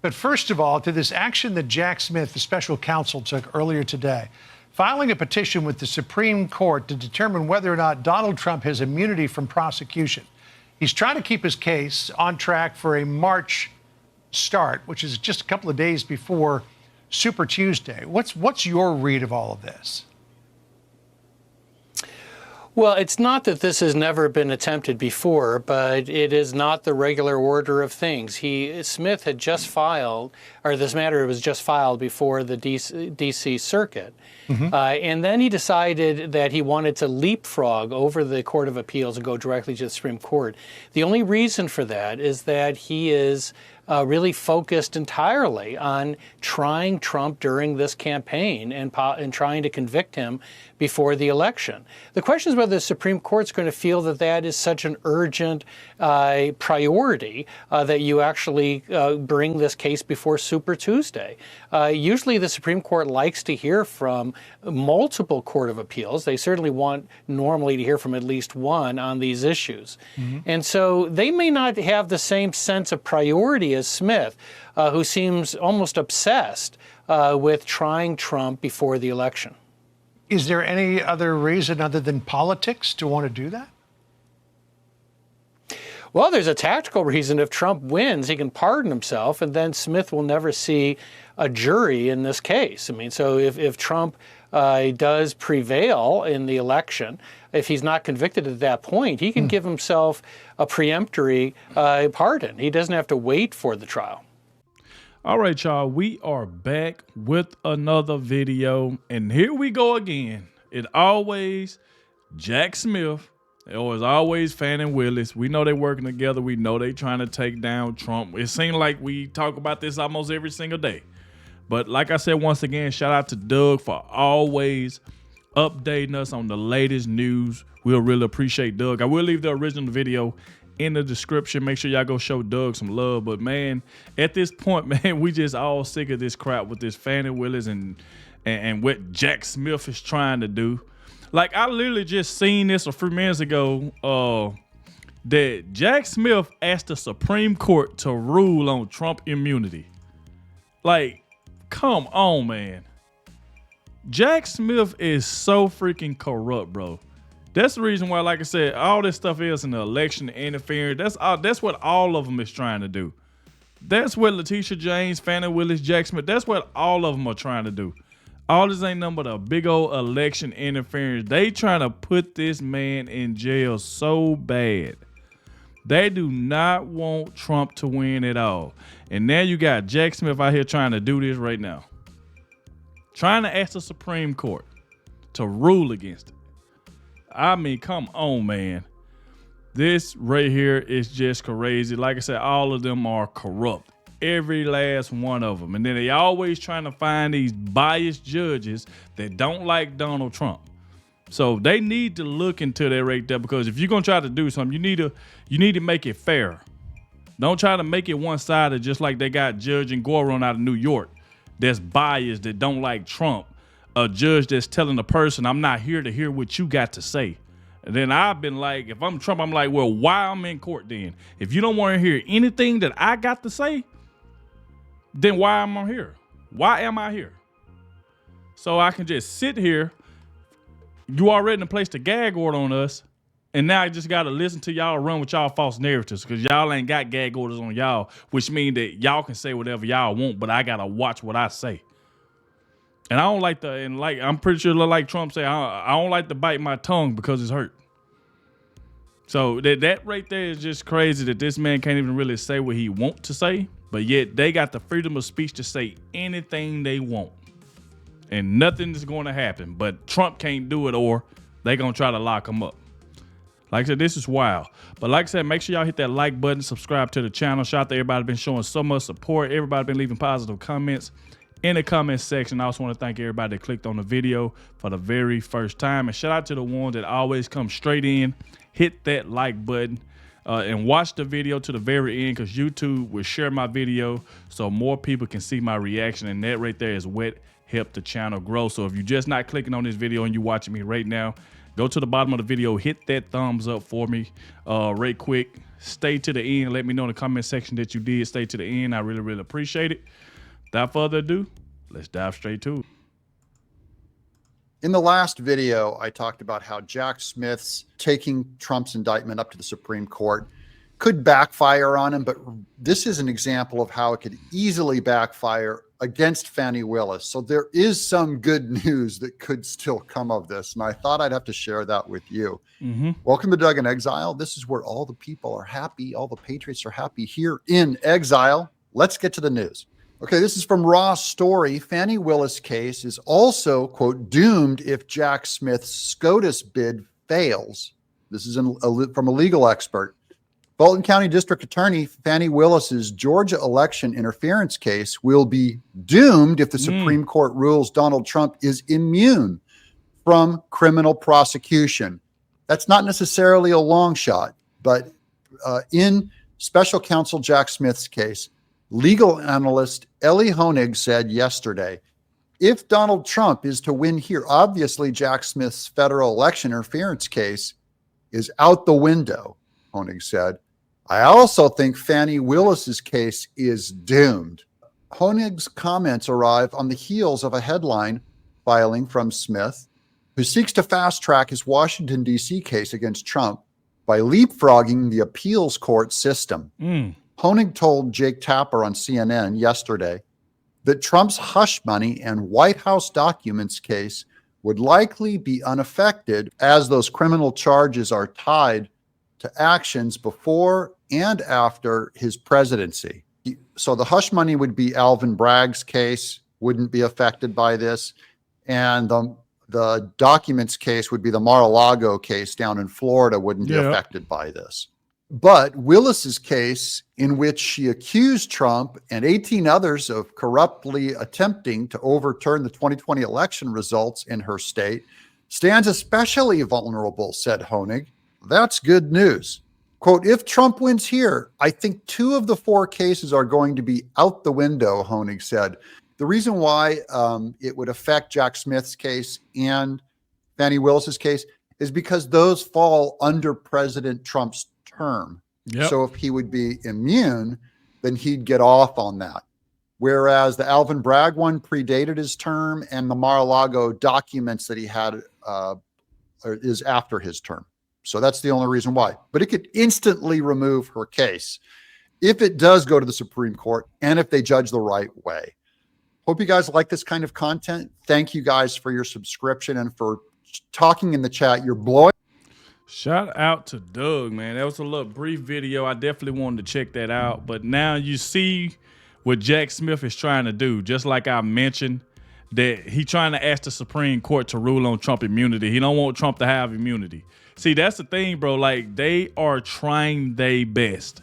But first of all, to this action that Jack Smith, the special counsel, took earlier today, filing a petition with the Supreme Court to determine whether or not Donald Trump has immunity from prosecution. He's trying to keep his case on track for a March start, which is just a couple of days before Super Tuesday. What's your read of all of this? Well, it's not that this has never been attempted before, but it is not the regular order of things. Smith had just filed, or this matter was just filed before the D.C. Circuit. And then he decided that he wanted to leapfrog over the Court of Appeals and go directly to the Supreme Court. The only reason for that is that he is really focused entirely on trying Trump during this campaign and trying to convict him before the election. The question is whether the Supreme Court's going to feel that that is such an urgent priority that you actually bring this case before Super Tuesday. Usually the Supreme Court likes to hear from multiple Court of Appeals. They certainly want normally to hear from at least one on these issues. And so they may not have the same sense of priority as Smith, who seems almost obsessed with trying Trump before the election. Is there any other reason other than politics to want to do that? Well, there's a tactical reason. If Trump wins, he can pardon himself, and then Smith will never see a jury in this case. I mean, so if Trump does prevail in the election, if he's not convicted at that point, he can give himself a preemptory pardon. He doesn't have to wait for the trial. All right, y'all, we are back with another video, and here we go again. It always Jack Smith, or it's always Fani Willis. We know they're working together. We know they're trying to take down Trump. It seems like we talk about this almost every single day. But like I said, once again, shout out to Doug for always updating us on the latest news. We'll really appreciate Doug. I will leave the original video in the description. Make sure y'all go show Doug some love. But man, at this point, man, we just all sick of this crap with this Fani Willis and what Jack Smith is trying to do. Like, I literally just seen this a few minutes ago, that Jack Smith asked the Supreme Court to rule on Trump immunity. Like, come on, man. Jack Smith is so freaking corrupt, bro. That's the reason why, like I said, all this stuff is in the election interference. That's what all of them is trying to do. That's what Letitia James, Fani Willis, Jack Smith, that's what all of them are trying to do. All this ain't nothing but a big old election interference. They trying to put this man in jail so bad. They do not want Trump to win at all. And now you got Jack Smith out here trying to do this right now. Trying to ask the Supreme Court to rule against it. I mean, come on, man. This right here is just crazy. Like I said, all of them are corrupt. Every last one of them. And then they always trying to find these biased judges that don't like Donald Trump. So they need to look into that right there, because if you're going to try to do something, you need to make it fair. Don't try to make it one-sided, just like they got Judge Goron out of New York that's biased, that don't like Trump. A judge that's telling a person, I'm not here to hear what you got to say. And then I've been like, if I'm Trump, I'm like, well, why I'm in court then? If you don't want to hear anything that I got to say, then why am I here? Why am I here? So I can just sit here. You already placed a gag order on us, and now I just got to listen to y'all run with y'all false narratives, because y'all ain't got gag orders on y'all, which means that y'all can say whatever y'all want, but I got to watch what I say. And I don't like I'm pretty sure like Trump said, I don't like to bite my tongue because it's hurt. So that right there is just crazy, that this man can't even really say what he wants to say, but yet they got the freedom of speech to say anything they want. And nothing is going to happen, but Trump can't do it, or they're going to try to lock him up. Like I said, this is wild. But like I said, make sure y'all hit that like button, subscribe to the channel. Shout out to everybody been showing so much support. Everybody been leaving positive comments in the comment section. I also want to thank everybody that clicked on the video for the very first time. And shout out to the ones that always come straight in, hit that like button, and watch the video to the very end, because YouTube will share my video so more people can see my reaction. And that right there is what helped the channel grow. So if you're just not clicking on this video and you're watching me right now, go to the bottom of the video, hit that thumbs up for me right quick. stay to the end. Let me know in the comment section that you did stay to the end. I really, really appreciate it. Without further ado, let's dive straight to it. In the last video, I talked about how Jack Smith's taking Trump's indictment up to the Supreme Court could backfire on him, but this is an example of how it could easily backfire against Fani Willis. So there is some good news that could still come of this, and I thought I'd have to share that with you. Welcome to Doug in Exile. This is where all the people are happy, all the patriots are happy here in exile. Let's get to the news. Okay, this is from Raw Story. Fani Willis case is also, quote, doomed if Jack Smith's SCOTUS bid fails. This is from a legal expert. Fulton County District Attorney Fani Willis's Georgia election interference case will be doomed if the Supreme Court rules Donald Trump is immune from criminal prosecution. That's not necessarily a long shot, but in special counsel Jack Smith's case, legal analyst Ellie Honig said yesterday, if Donald Trump is to win here, obviously Jack Smith's federal election interference case is out the window, Honig said. I also think Fani Willis's case is doomed. Honig's comments arrive on the heels of a headline filing from Smith, who seeks to fast track his Washington, D.C. case against Trump by leapfrogging the appeals court system. Honig told Jake Tapper on CNN yesterday that Trump's hush money and White House documents case would likely be unaffected as those criminal charges are tied to actions before and after his presidency. So the hush money would be Alvin Bragg's case, wouldn't be affected by this. And the documents case would be the Mar-a-Lago case down in Florida, wouldn't be affected by this. But Willis's case, in which she accused Trump and 18 others of corruptly attempting to overturn the 2020 election results in her state, stands especially vulnerable, said Honig. That's good news. Quote, if Trump wins here, I think 2 of the 4 cases are going to be out the window, Honig said. The reason why it would affect Jack Smith's case and Fani Willis's case is because those fall under President Trump's term. So if he would be immune, then he'd get off on that. Whereas the Alvin Bragg one predated his term, and the Mar-a-Lago documents that he had is after his term. So that's the only reason why. But it could instantly remove her case if it does go to the Supreme Court and if they judge the right way. Hope you guys like this kind of content. Thank you guys for your subscription and for talking in the chat. You're blowing. Shout out to Doug, man. That was a little brief video. I definitely wanted to check that out. But now you see what Jack Smith is trying to do. Just like I mentioned, that he trying to ask the Supreme Court to rule on Trump immunity. He don't want Trump to have immunity. See, that's the thing, bro. Like, they are trying their best.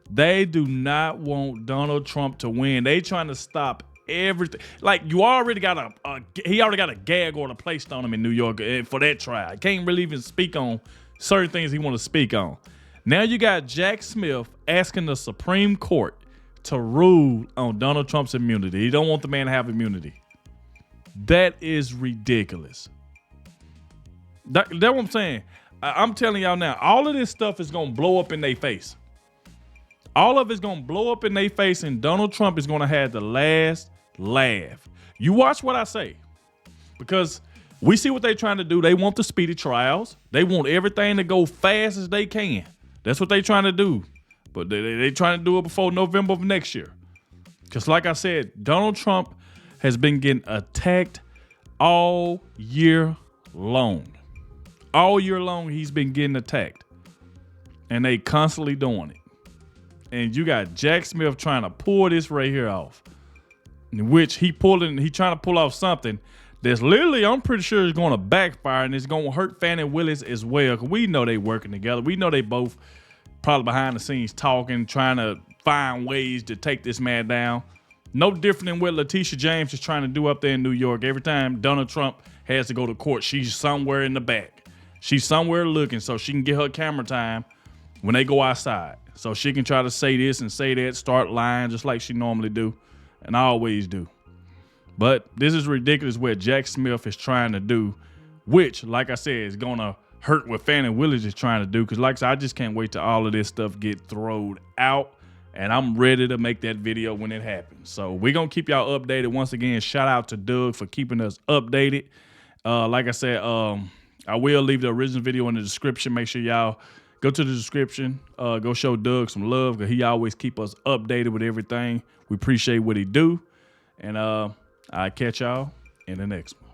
They do not want Donald Trump to win. They trying to stop everything. Like, you already got he already got a gag order placed on him in New York for that trial. Can't really even speak on certain things he want to speak on. Now you got Jack Smith asking the Supreme Court to rule on Donald Trump's immunity. He don't want the man to have immunity. That is ridiculous. That's what I'm saying. I'm telling y'all now, all of this stuff is going to blow up in their face. All of it's going to blow up in their face, and Donald Trump is going to have the last laugh. You watch what I say, because we see what they're trying to do. They want the speedy trials. They want everything to go fast as they can. That's what they're trying to do. But they're trying to do it before November of next year. Because like I said, Donald Trump has been getting attacked all year long. All year long, he's been getting attacked. And they constantly doing it. And you got Jack Smith trying to pull this right here off. In which he trying to pull off something that's literally, I'm pretty sure, is going to backfire, and it's going to hurt Fani Willis as well. Because we know they working together. We know they both probably behind the scenes talking, trying to find ways to take this man down. No different than what Letitia James is trying to do up there in New York. Every time Donald Trump has to go to court, she's somewhere in the back. She's somewhere looking so she can get her camera time when they go outside. So she can try to say this and say that, start lying just like she normally do. And I always do. But this is ridiculous what Jack Smith is trying to do, which, like I said, is going to hurt what Fani Willis is trying to do. Because like I said, I just can't wait till all of this stuff get thrown out. And I'm ready to make that video when it happens. So we're going to keep y'all updated. Once again, shout out to Doug for keeping us updated. Like I said, I will leave the original video in the description. Make sure y'all go to the description. Go show Doug some love because he always keep us updated with everything. We appreciate what he do. And I'll catch y'all in the next one.